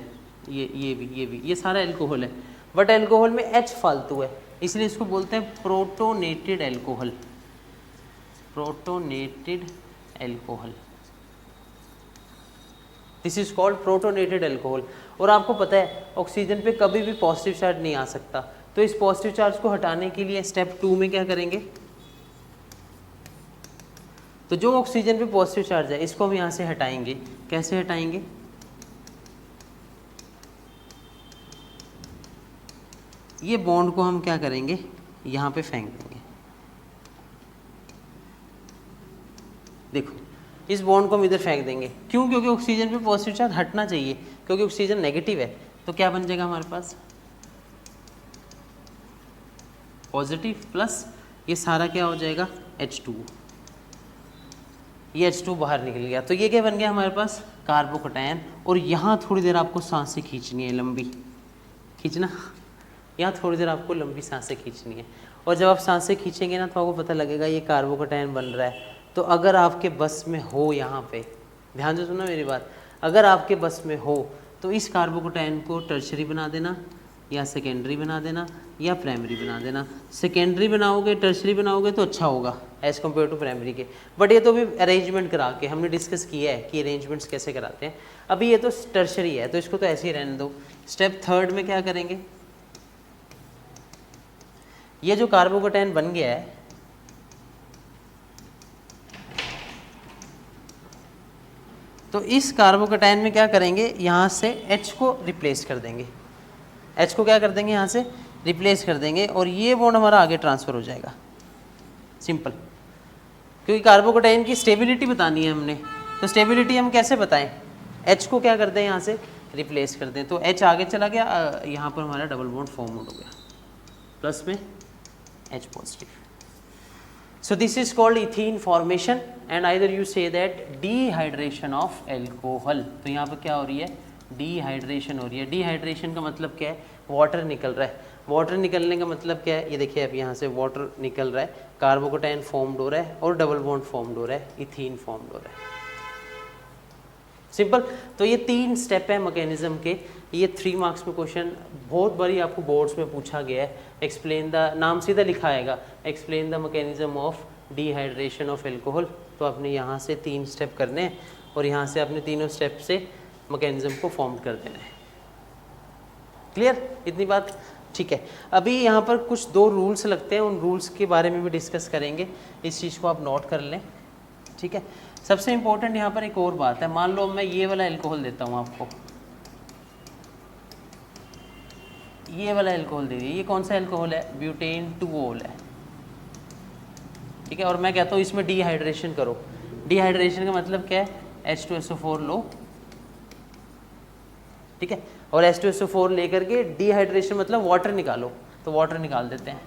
ये भी ये सारा एल्कोहल है, बट एल्कोहल में H फालतू है, इसलिए इसको बोलते हैं protonated alcohol, protonated alcohol. This is called protonated alcohol. और आपको पता है ऑक्सीजन पे कभी भी पॉजिटिव चार्ज नहीं आ सकता, तो इस पॉजिटिव चार्ज को हटाने के लिए स्टेप 2 में क्या करेंगे, तो जो ऑक्सीजन पे पॉजिटिव चार्ज है इसको हम यहाँ से हटाएंगे। कैसे हटाएंगे? ये बॉन्ड को हम क्या करेंगे, यहाँ पे फेंक देंगे। देखो इस बॉन्ड को हम इधर फेंक देंगे। क्यों? क्योंकि ऑक्सीजन पे पॉजिटिव चार्ज हटना चाहिए, क्योंकि ऑक्सीजन नेगेटिव है। तो क्या बन जाएगा हमारे पास? पॉजिटिव प्लस ये सारा क्या हो जाएगा? H2। ये H2 बाहर निकल गया। तो ये क्या बन गया हमारे पास? कार्बोकैटायन। और यहाँ थोड़ी देर आपको सांसें खींचनी है, लंबी खींचना। यहाँ थोड़ी देर आपको लंबी सांसें खींचनी है। और जब आप सांसें खींचेंगे ना तो आपको पता लगेगा ये कार्बोकैटायन बन रहा है। तो अगर आपके बस में हो, यहाँ पे ध्यान से सुनना मेरी बात, अगर आपके बस में हो तो इस कार्बोकैटायन को टर्शरी बना देना, या सेकेंडरी बना देना, या प्राइमरी बना देना। सेकेंडरी बनाओगे, टर्शरी बनाओगे तो अच्छा होगा एज़ कम्पेयर टू प्राइमरी के। बट ये तो भी अरेंजमेंट करा के हमने डिस्कस किया है कि अरेंजमेंट्स कैसे कराते हैं। अभी ये तो टर्शरी है तो इसको तो ऐसे ही रहने दो। स्टेप थर्ड में क्या करेंगे? ये जो कार्बोकैटायन बन गया है, तो इस कार्बोकैटायन में क्या करेंगे, यहाँ से H को रिप्लेस कर देंगे। H को क्या कर देंगे, यहाँ से रिप्लेस कर देंगे और ये बॉन्ड हमारा आगे ट्रांसफ़र हो जाएगा। सिंपल। क्योंकि कार्बोकैटायन की स्टेबिलिटी बतानी है हमने, तो स्टेबिलिटी हम कैसे बताएं? H को क्या कर दें, यहाँ से रिप्लेस कर दें। तो H आगे चला गया, यहाँ पर हमारा डबल बॉन्ड फॉर्म हो गया, प्लस में H positive. So this is called ethene formation and either you say that dehydration of alcohol। तो यहाँ पर क्या हो रही है? डिहाइड्रेशन हो रही है। डिहाइड्रेशन का मतलब क्या है? वाटर निकल रहा है। वाटर निकलने का मतलब क्या है? ये देखिए अब यहाँ से वाटर निकल रहा है, कार्बोकैटायन फॉर्म्ड हो रहा है और डबल बॉन्ड फॉर्म्ड हो रहा है, इथीन फॉर्म्ड हो रहा है। सिंपल। तो ये 3 स्टेप है मैकेनिज्म के। ये 3 मार्क्स में क्वेश्चन बहुत बारी आपको बोर्ड्स में पूछा गया है। एक्सप्लेन द, नाम सीधा लिखा आएगा, explain the mechanism of dehydration of alcohol. तो आपने यहाँ से 3 स्टेप करने हैं और यहाँ से आपने तीनों स्टेप से मैकेनिज्म को फॉर्म कर देना है। क्लियर इतनी बात? ठीक है। अभी यहाँ पर कुछ 2 रूल्स लगते हैं, उन रूल्स के बारे में भी डिस्कस करेंगे। इस चीज़ को आप नोट कर लें, ठीक है। सबसे इम्पोर्टेंट यहाँ पर एक और बात है। मान लो मैं ये वाला एल्कोहल देता हूँ आपको, ये वाला एल्कोहल दे दिए। ये कौन सा एल्कोहल है? ब्यूटेन 2-ओल है, ठीक है। और मैं कहता हूँ इसमें डिहाइड्रेशन करो। डिहाइड्रेशन का मतलब क्या है? H2SO4 लो, ठीक है। और H2SO4 लेकर के डिहाइड्रेशन मतलब वाटर निकालो, तो वाटर निकाल देते हैं।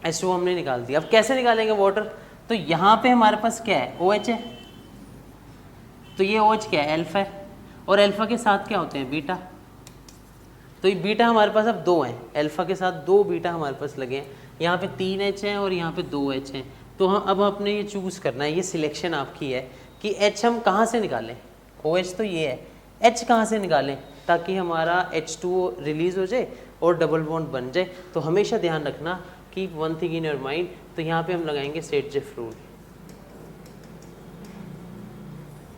H2 हमने निकाल दिया। अब कैसे निकालेंगे वाटर? तो यहाँ पे हमारे पास क्या है? OH है। तो ये OH क्या है? अल्फा है। और अल्फा के साथ क्या होते हैं? बीटा। तो ये बीटा हमारे पास अब 2 हैं, अल्फा के साथ 2 बीटा हमारे पास लगे हैं। यहाँ पे 3 H हैं और यहाँ पे 2 H हैं। तो हम अब आपने ये चूज़ करना है, ये सिलेक्शन आपकी है कि H हम कहाँ से निकालें। OH तो ये है, H कहाँ से निकालें ताकि हमारा H2O रिलीज़ हो जाए और डबल बॉन्ड बन जाए। तो हमेशा ध्यान रखना कि one thing in your mind, तो यहाँ पे हम लगाएंगे सेटजेफ रूल,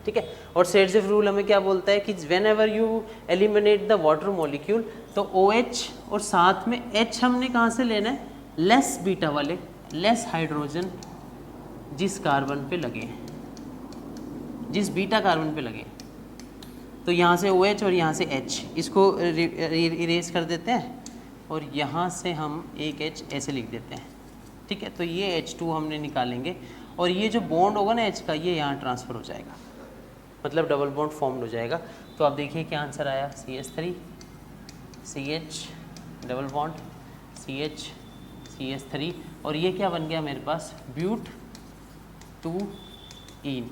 ठीक है। और सेटजेफ रूल हमें क्या बोलता है कि when ever you eliminate the water molecule, तो OH और साथ में H हमने कहाँ से लेना है? लेस बीटा वाले, लेस हाइड्रोजन जिस कार्बन पे लगे हैं, जिस बीटा कार्बन पे लगे। तो यहाँ से OH और यहाँ से H, इसको इरेज कर देते हैं और यहाँ से हम एक H ऐसे लिख देते हैं, ठीक है। तो ये H2 हमने निकालेंगे और ये जो बॉन्ड होगा ना H का, ये यहाँ ट्रांसफ़र हो जाएगा, मतलब डबल बॉन्ड फॉर्म्ड हो जाएगा। तो आप देखिए क्या आंसर आया? CH3 CH double bond CH CH3 और ये क्या बन गया मेरे पास? ब्यूट 2-ईन,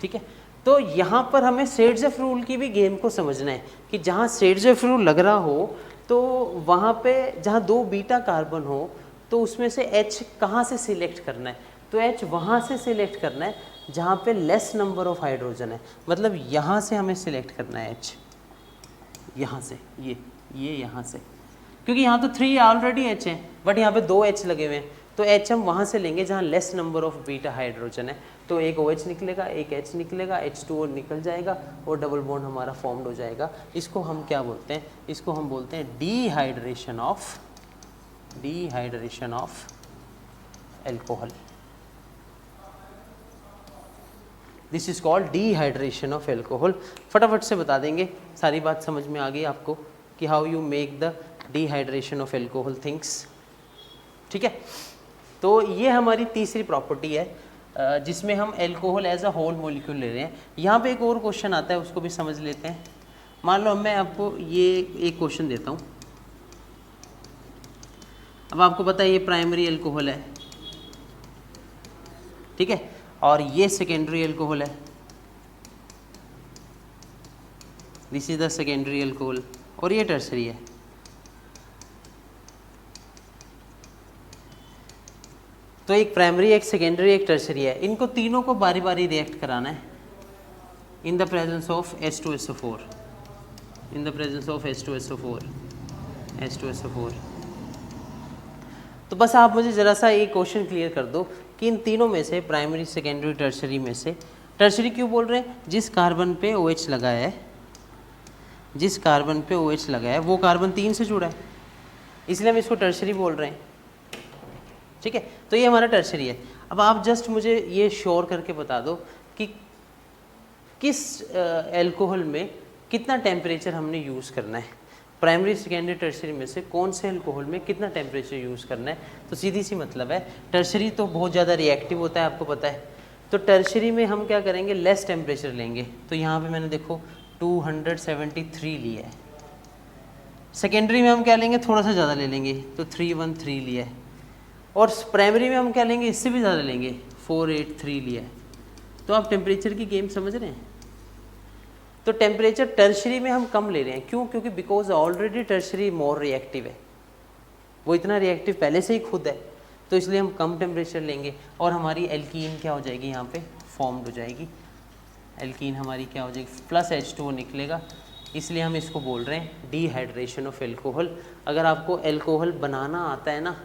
ठीक है। तो यहाँ पर हमें सेटजेफ रूल की भी गेम को समझना है कि जहाँ सेटजेफ रूल लग रहा हो तो वहाँ पे जहाँ 2 बीटा कार्बन हो तो उसमें से H कहाँ से सिलेक्ट करना है? तो H वहाँ से सिलेक्ट करना है जहाँ पे लेस नंबर ऑफ हाइड्रोजन है, मतलब यहाँ से हमें सिलेक्ट करना है H, यहाँ से ये यहाँ से, क्योंकि यहाँ तो 3 ऑलरेडी H है बट यहाँ पे 2 H लगे हुए हैं। तो H हम वहाँ से लेंगे जहाँ less number of beta hydrogen है। तो एक OH निकलेगा, एक H निकलेगा, H2O निकल जाएगा और डबल बॉन्ड हमारा फॉर्म्ड हो जाएगा। इसको हम क्या बोलते हैं? इसको हम बोलते हैं dehydration of alcohol. This is called dehydration of alcohol. फटाफट से बता देंगे, सारी बात समझ में आ गई आपको कि how you make the dehydration of alcohol things. ठीक है, तो ये हमारी तीसरी प्रॉपर्टी है जिसमें हम alcohol as a whole molecule ले रहे हैं। यहाँ पे एक और क्वेश्चन आता है, उसको भी समझ लेते हैं। मान लो मैं आपको ये एक क्वेश्चन देता हूँ। अब आपको पता है ये प्राइमरी एल्कोहल है, ठीक है, और ये सेकेंडरी एल्कोहल है, this is the secondary alcohol, और ये टर्सरी है। तो एक प्राइमरी, एक सेकेंडरी, एक टर्सरी है। इनको तीनों को बारी बारी रिएक्ट कराना है in the presence of H2SO4, in the presence of H2SO4, H2SO4। तो बस आप मुझे ज़रा सा एक क्वेश्चन क्लियर कर दो कि इन तीनों में से, प्राइमरी, सेकेंडरी, टर्सरी में से, टर्सरी क्यों बोल रहे हैं? जिस कार्बन पे OH लगा है, जिस कार्बन पे OH लगा है वो कार्बन 3 से जुड़ा है, इसलिए हम इसको टर्सरी बोल रहे हैं। ठीक है, तो ये हमारा टर्सरी है। अब आप जस्ट मुझे ये श्योर करके बता दो कि किस एल्कोहल में कितना टेम्परेचर हमने यूज़ करना है। प्राइमरी, सेकेंडरी, टर्सरी में से कौन से एल्कोहल में कितना टेम्परेचर यूज़ करना है? तो सीधी सी मतलब है, टर्सरी तो बहुत ज़्यादा रिएक्टिव होता है, आपको पता है। तो टर्सरी में हम क्या करेंगे, लेस टेम्परेचर लेंगे। तो यहाँ पे मैंने देखो 273 लिया है। सेकेंडरी में हम क्या लेंगे, थोड़ा सा ज़्यादा ले लेंगे, तो 313 लिया है। और प्राइमरी में हम क्या लेंगे, इससे भी ज़्यादा लेंगे, 483 लिया है। तो आप टेम्परेचर की गेम समझ रहे हैं। तो टेम्परेचर टर्शरी में हम कम ले रहे हैं, क्यों? क्योंकि because already tertiary more reactive है, वो इतना रिएक्टिव पहले से ही खुद है, तो इसलिए हम कम टेम्परेचर लेंगे और हमारी एल्कीन क्या हो जाएगी, यहाँ पे फॉर्म्ड हो जाएगी। एल्कीन हमारी क्या हो जाएगी, प्लस H2O निकलेगा, इसलिए हम इसको बोल रहे हैं डिहाइड्रेशन ऑफ एल्कोहल। अगर आपको एल्कोहल बनाना आता है ना,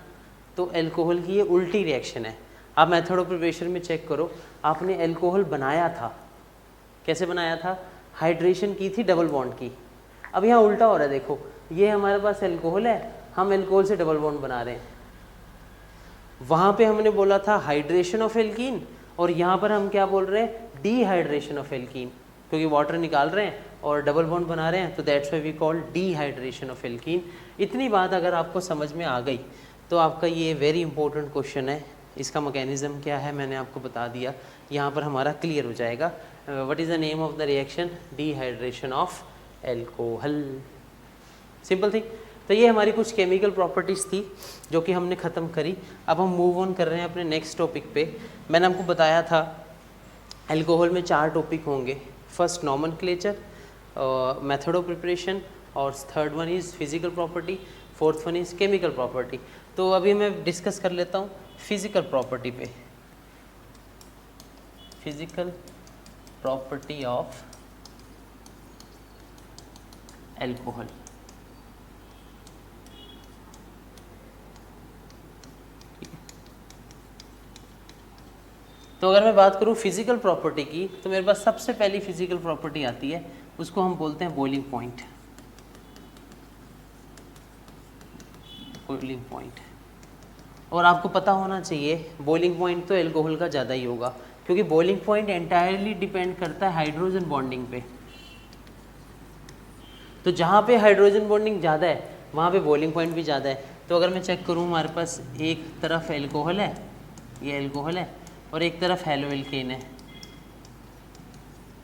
तो एल्कोहल की ये उल्टी रिएक्शन है। आप मेथड ऑफ प्रिपरेशन में चेक करो, आपने एल्कोहल बनाया था, कैसे बनाया था, हाइड्रेशन की थी डबल बॉन्ड की। अब यहाँ उल्टा हो रहा है, देखो ये हमारे पास एल्कोहल है, हम एल्कोहल से डबल बॉन्ड बना रहे हैं। वहाँ पे हमने बोला था हाइड्रेशन ऑफ एल्कीन, और यहाँ पर हम क्या बोल रहे हैं, डिहाइड्रेशन ऑफ एल्कीन, क्योंकि वाटर निकाल रहे हैं और डबल बॉन्ड बना रहे हैं, तो that's why we call dehydration of alkene. इतनी बात अगर आपको समझ में आ गई तो आपका ये वेरी इंपॉर्टेंट क्वेश्चन है, इसका मैकेनिज्म क्या है मैंने आपको बता दिया, यहाँ पर हमारा क्लियर हो जाएगा। What is the name of the reaction, dehydration of alcohol. Simple thing. तो ये हमारी कुछ केमिकल प्रॉपर्टीज़ थी जो कि हमने ख़त्म करी। अब हम मूव ऑन कर रहे हैं अपने नेक्स्ट टॉपिक पे। मैंने आपको बताया था एल्कोहल में 4 टॉपिक होंगे। First nomenclature, method of preparation, और third one is physical property, fourth one is chemical property. तो अभी मैं डिस्कस कर लेता हूँ फिजिकल प्रॉपर्टी पे। Physical property of alcohol. तो अगर मैं बात करूं फिजिकल प्रॉपर्टी की, तो मेरे पास सबसे पहली फिजिकल प्रॉपर्टी आती है, उसको हम बोलते हैं बॉइलिंग पॉइंट। बॉइलिंग पॉइंट, और आपको पता होना चाहिए बॉइलिंग पॉइंट तो एल्कोहल का ज़्यादा ही होगा, क्योंकि बॉइलिंग पॉइंट एंटायरली डिपेंड करता है हाइड्रोजन बॉन्डिंग पे। तो जहाँ पे हाइड्रोजन बॉन्डिंग ज़्यादा है वहाँ पे बॉइलिंग पॉइंट भी ज़्यादा है। तो अगर मैं चेक करूँ, हमारे पास एक तरफ एल्कोहल है, ये एल्कोहल है, और एक तरफ हेलोएल्केन है।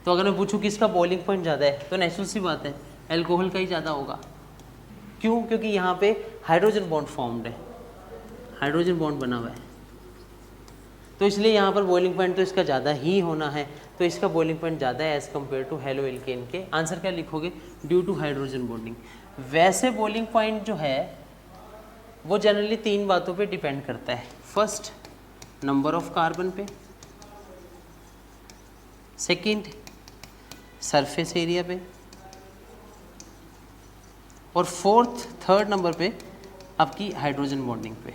तो अगर मैं पूछूं किसका बॉइलिंग पॉइंट ज़्यादा है, तो नेचुरल सी बात है एल्कोहल का ही ज़्यादा होगा। क्यों? क्योंकि यहाँ पे हाइड्रोजन बॉन्ड फॉर्म्ड है, हाइड्रोजन बॉन्ड बना हुआ है, तो इसलिए यहाँ पर बॉइलिंग पॉइंट तो इसका ज़्यादा ही होना है। तो इसका बॉइलिंग पॉइंट ज़्यादा है एज़ कम्पेयर टू हेलोएल्केन के। आंसर क्या लिखोगे, ड्यू टू हाइड्रोजन बॉन्डिंग। वैसे बॉइलिंग पॉइंट जो है वो जनरली 3 बातों पे डिपेंड करता है। फर्स्ट, नंबर ऑफ कार्बन पे, सेकंड सरफेस एरिया पे, और फोर्थ, थर्ड नंबर पे आपकी हाइड्रोजन बॉन्डिंग पे।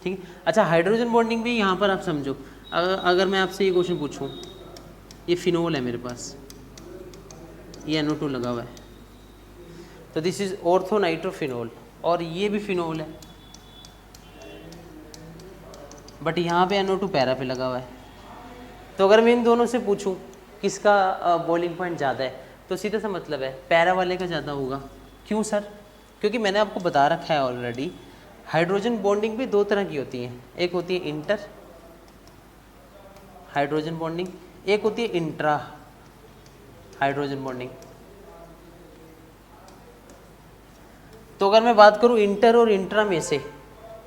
ठीक है। अच्छा, हाइड्रोजन बॉन्डिंग भी यहाँ पर आप समझो, अगर मैं आपसे ये क्वेश्चन पूछूं, ये फिनोल है मेरे पास, ये NO2 लगा हुआ है, तो दिस इज ऑर्थोनाइट्रोफिनोल, और ये भी फिनोल है, बट यहाँ पे NO2 पैरा पे लगा हुआ है। तो अगर मैं इन दोनों से पूछूं किसका बॉइलिंग पॉइंट ज़्यादा है, तो सीधा सा मतलब है पैरा वाले का ज़्यादा होगा। क्यों सर? क्योंकि मैंने आपको बता रखा है ऑलरेडी, हाइड्रोजन बॉन्डिंग भी दो तरह की होती है, एक होती है इंटर हाइड्रोजन बॉन्डिंग, एक होती है इंट्रा हाइड्रोजन बॉन्डिंग। तो अगर मैं बात करूं इंटर और इंट्रा में से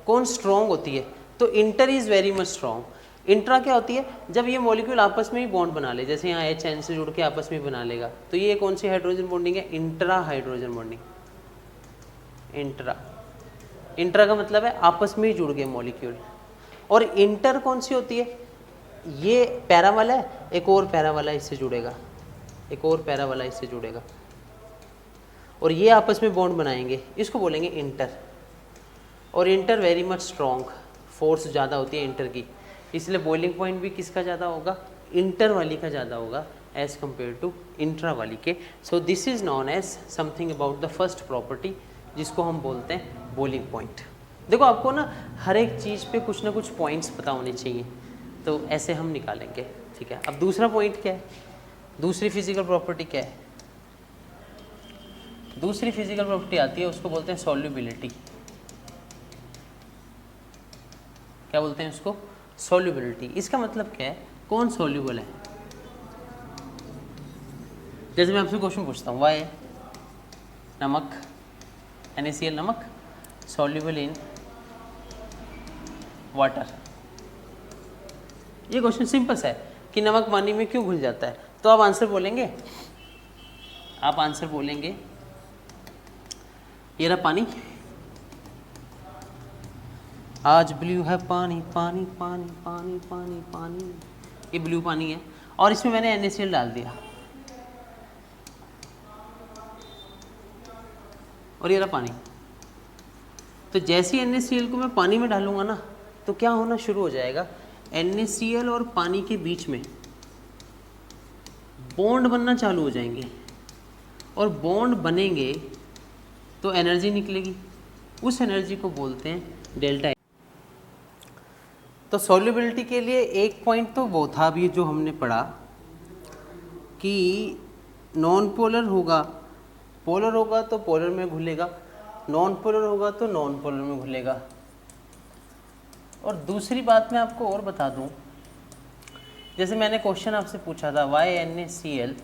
कौन स्ट्रॉन्ग होती है, तो inter is very much strong. Intra क्या होती है? जब ये मॉलिक्यूल आपस में ही बॉन्ड बना ले, जैसे यहाँ HN से जुड़ के आपस में बना लेगा, तो ये कौन सी हाइड्रोजन बॉन्डिंग है? Intra hydrogen bonding. इंट्रा का मतलब है आपस में ही जुड़ गए मॉलिक्यूल। और इंटर कौन सी होती है? ये पैरा वाला है, एक और पैरा वाला इससे जुड़ेगा, एक और पैरा वाला इससे जुड़ेगा, और ये आपस में बॉन्ड बनाएंगे, इसको बोलेंगे इंटर। और inter very much strong, force ज़्यादा होती है इंटर की, इसलिए बॉइलिंग पॉइंट भी किसका ज़्यादा होगा? इंटर वाली का ज़्यादा होगा एज कम्पेयर टू इंट्रा वाली के। So this is known as something about the first property, जिसको हम बोलते हैं बॉइलिंग पॉइंट। देखो आपको ना हर एक चीज़ पे कुछ ना कुछ पॉइंट्स पता होने चाहिए, तो ऐसे हम निकालेंगे, ठीक है। अब दूसरा पॉइंट क्या है? दूसरी फिजिकल प्रॉपर्टी क्या है? दूसरी फिजिकल प्रॉपर्टी आती है, उसको बोलते हैं सॉल्युबिलिटी। क्या बोलते हैं उसको? सॉल्युबिलिटी। इसका मतलब क्या है? कौन सॉल्युबल है? जैसे मैं आपसे क्वेश्चन पूछता हूँ, वाई नमक NaCl नमक सॉल्युबल इन वाटर। ये क्वेश्चन सिंपल सा है कि नमक पानी में क्यों घुल जाता है, तो आप आंसर बोलेंगे, आप आंसर बोलेंगे ये रहा पानी, आज ब्लू है पानी पानी पानी पानी पानी पानी, ये ब्लू पानी है और इसमें मैंने NaCl डाल दिया और ये रहा पानी। तो जैसे ही NaCl को मैं पानी में डालूंगा ना, तो क्या होना शुरू हो जाएगा? NaCl और पानी के बीच में बॉन्ड बनना चालू हो जाएंगे, और बॉन्ड बनेंगे तो एनर्जी निकलेगी, उस एनर्जी को बोलते हैं डेल्टा। तो सॉल्युबिलिटी के लिए एक पॉइंट तो वो था अभी जो हमने पढ़ा कि नॉन पोलर होगा, पोलर होगा तो पोलर में घुलेगा, नॉन पोलर होगा तो नॉन पोलर में घुलेगा। और दूसरी बात मैं आपको और बता दूं, जैसे मैंने क्वेश्चन आपसे पूछा था, why NaCl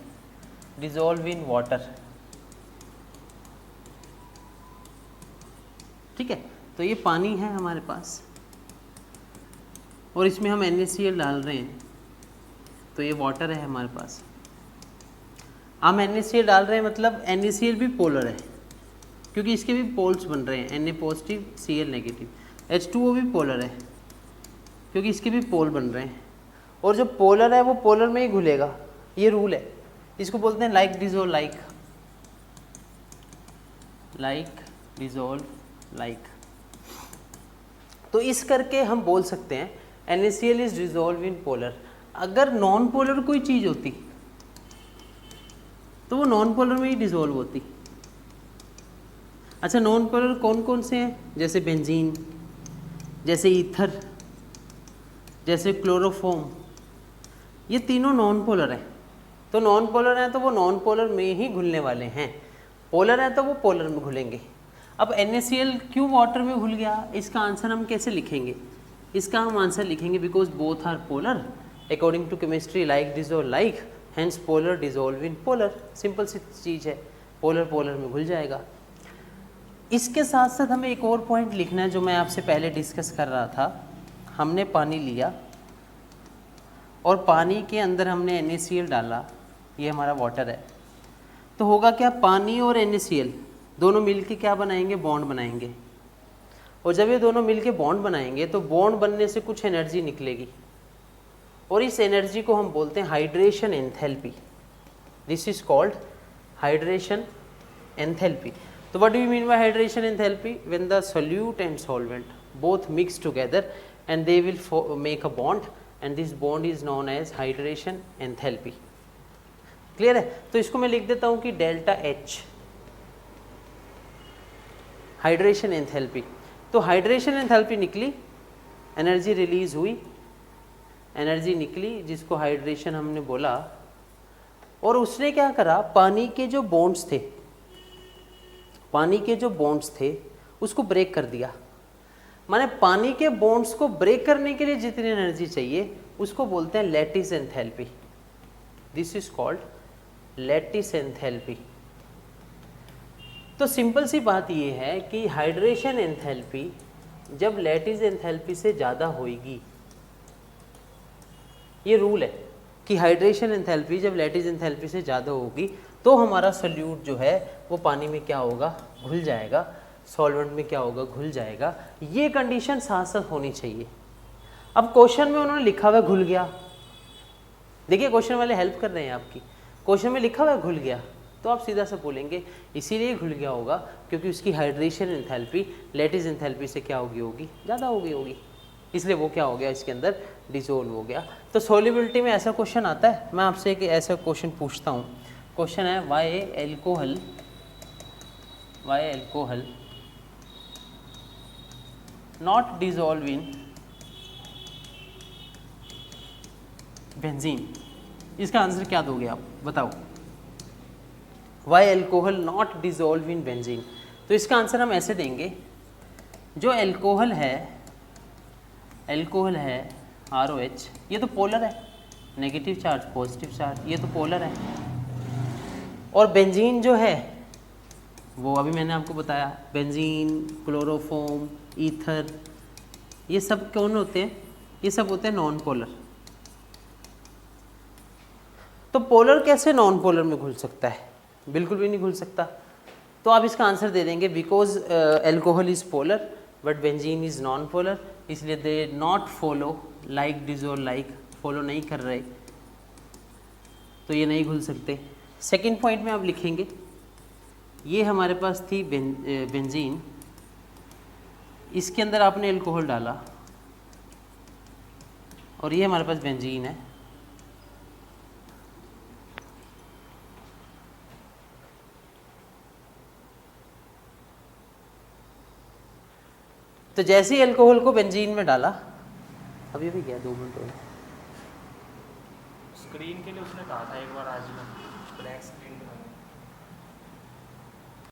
dissolve in water, ठीक है। तो ये पानी है हमारे पास और इसमें हम NaCl डाल रहे हैं, तो ये वाटर है हमारे पास। हम NaCl डाल रहे हैं मतलब NaCl भी पोलर है, क्योंकि इसके भी पोल्स बन रहे हैं, Na positive Cl negative. H2O भी पोलर है, क्योंकि इसके भी पोल बन रहे हैं, और जो पोलर है वो पोलर में ही घुलेगा, ये रूल है। इसको बोलते हैं like dissolve like, like dissolve like. तो इस करके हम बोल सकते हैं NaCl is dissolve in polar. अगर नॉन पोलर कोई चीज़ होती तो वो नॉन पोलर में ही डिजोल्व होती। अच्छा, नॉन पोलर कौन कौन से हैं? जैसे बेंजीन, जैसे ईथर, जैसे क्लोरोफॉर्म, ये तीनों नॉन पोलर हैं। तो नॉन पोलर हैं तो वो नॉन पोलर में ही घुलने वाले हैं, पोलर हैं तो वो पोलर में घुलेंगे। अब NaCl क्यों वाटर में घुल गया, इसका आंसर हम कैसे लिखेंगे? इसका हम आंसर लिखेंगे because both are polar according to chemistry, like dissolve like, hence polar dissolve in polar. Simple सी चीज़ है, पोलर पोलर में घुल जाएगा। इसके साथ साथ हमें एक और पॉइंट लिखना है जो मैं आपसे पहले डिस्कस कर रहा था। हमने पानी लिया और पानी के अंदर हमने NaCl डाला, ये हमारा वाटर है, तो होगा क्या? पानी और NaCl दोनों मिलके क्या बनाएंगे? बॉन्ड बनाएंगे। और जब ये दोनों मिलके बॉन्ड बनाएंगे तो बॉन्ड बनने से कुछ एनर्जी निकलेगी, और इस एनर्जी को हम बोलते हैं hydration enthalpy. This is called hydration enthalpy. तो what do you mean by hydration enthalpy? When the solute and solvent both mix together and they will make a bond, and this bond is known as hydration enthalpy. Clear है? तो इसको मैं लिख देता हूँ कि delta H, hydration enthalpy. तो hydration enthalpy निकली एनर्जी रिलीज हुई, एनर्जी निकली जिसको हाइड्रेशन हमने बोला, और उसने क्या करा, पानी के जो बॉन्ड्स थे, पानी के जो बॉन्ड्स थे उसको ब्रेक कर दिया। माने पानी के बॉन्ड्स को ब्रेक करने के लिए जितनी एनर्जी चाहिए उसको बोलते हैं lattice enthalpy. This is called lattice enthalpy. तो सिंपल सी बात ये है कि हाइड्रेशन एंथैल्पी जब लैटिस एंथैल्पी से ज़्यादा होगी, ये रूल है कि हाइड्रेशन एंथैल्पी जब लैटिस एंथैल्पी से ज़्यादा होगी तो हमारा सोल्यूट जो है वो पानी में क्या होगा, घुल जाएगा, सॉल्वेंट में क्या होगा, घुल जाएगा। ये कंडीशन साथ साथ होनी चाहिए। अब क्वेश्चन में उन्होंने लिखा हुआ घुल गया, देखिए क्वेश्चन वाले हेल्प कर रहे हैं आपकी, क्वेश्चन में लिखा हुआ घुल गया तो आप सीधा सा बोलेंगे इसीलिए घुल गया होगा क्योंकि उसकी हाइड्रेशन एंथैल्पी लैटिस एंथैल्पी से क्या होगी ज़्यादा होगी, इसलिए वो क्या हो गया, इसके अंदर डिसोल्व हो गया। तो सोल्युबिलिटी में ऐसा क्वेश्चन आता है, मैं आपसे एक ऐसा क्वेश्चन पूछता हूँ। क्वेश्चन है why alcohol not dissolve in benzene. इसका आंसर क्या दोगे आप, बताओ। Why alcohol not dissolve in benzene, तो इसका आंसर हम ऐसे देंगे, जो एल्कोहल है ROH, ये तो पोलर है, नेगेटिव चार्ज पॉजिटिव चार्ज, ये तो पोलर है। और बेंजीन जो है वो अभी मैंने आपको बताया, बेंजीन, क्लोरोफॉर्म, ईथर, ये सब कौन होते हैं, ये सब होते हैं नॉन पोलर। तो पोलर कैसे नॉन पोलर में घुल सकता है, बिल्कुल भी नहीं घुल सकता। तो आप इसका आंसर दे देंगे because alcohol is polar but benzene is non polar, इसलिए they not follow like dissolve like, follow नहीं कर रहे तो ये नहीं घुल सकते। सेकंड पॉइंट में आप लिखेंगे ये हमारे पास थी बेंजीन, इसके अंदर आपने एल्कोहल डाला और ये हमारे पास बेंजीन है, तो जैसे ही अल्कोहल को बेंजीन में डाला, अभी गया 2 मिनट हो, स्क्रीन के लिए उसने कहा था एक बार आज में, ब्लैक स्क्रीन